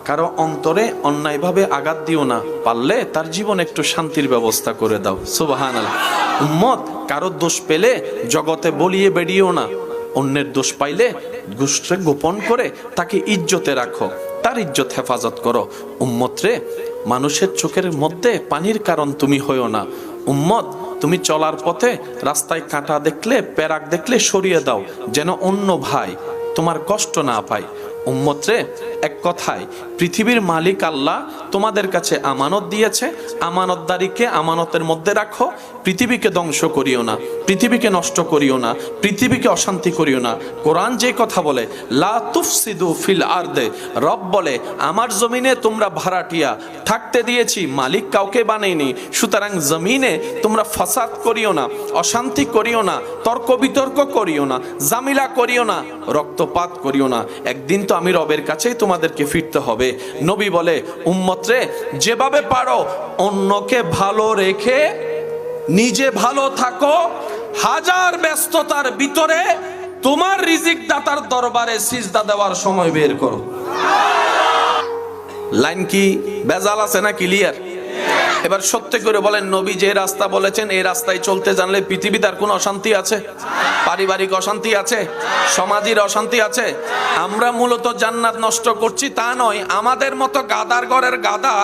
কারো অন্তরে অন্যায়ভাবে আঘাত দিও না, পারলে তার জীবন একটু শান্তির ব্যবস্থা করে দাও। সুবহানাল্লাহ। উম্মত, কারো দোষ পেলে জগতে বলিয়ে বেরিয়েও না, অন্যের দোষ পাইলে দোষকে গোপন করে তাকে ইজ্জতে রাখো, তার ইজ্জত হেফাজত করো। উম্মত রে, মানুষের চোখের মধ্যে পানির কারণ তুমি হইও না। উম্মত, তুমি চলার পথে রাস্তায় কাঁটা দেখলে, পেরাক দেখলে সরিয়ে দাও, যেন অন্য ভাই তোমার কষ্ট না পায়। উম্মত রে, এক কথায় পৃথিবীর মালিক আল্লাহ তোমাদের কাছে আমানত দিয়েছে, আমানতদারিকে আমানতের মধ্যে রাখো। পৃথিবীকে ধ্বংস করিও না, পৃথিবীকে নষ্ট করিও না, পৃথিবীকে অশান্তি করিও না। কোরআন যে কথা বলে, লা তুফসিদু ফিল আরদে, রব বলে আমার জমিনে তোমরা ভাড়াটিয়া থাকতে দিয়েছি, মালিক কাউকে বানাইনি। সুতরাং জমিনে তোমরা ফাসাদ করিও না, অশান্তি করিও না, তর্ক বিতর্ক করিও না, জামিলা করিও না, রক্তপাত করিও না। একদিন তো আমি রবের কাছেই তোমাদেরকে ফিরতে হবে। নবী বলে, উম্মত রে, যেভাবে পারো অন্যকে ভালো রেখে নিজে ভালো থাকো। হাজার ব্যস্ততার ভিতরে তোমার রিজিক দাতার দরবারে সিজদা দেওয়ার সময় বের করো। লাইন কি বেজাল আছে না ক্লিয়ার? এবার সত্যি করে বলেন, নবী যে রাস্তা বলেছেন এই রাস্তায় চলতে জানলে পৃথিবীতে আর কোনো অশান্তি আছে? পারিবারিক অশান্তি আছে? সমাজের অশান্তি আছে? আমরা মূলত জান্নাত নষ্ট করছি তা নয়, আমাদের মতো গাদার ঘরের গাদা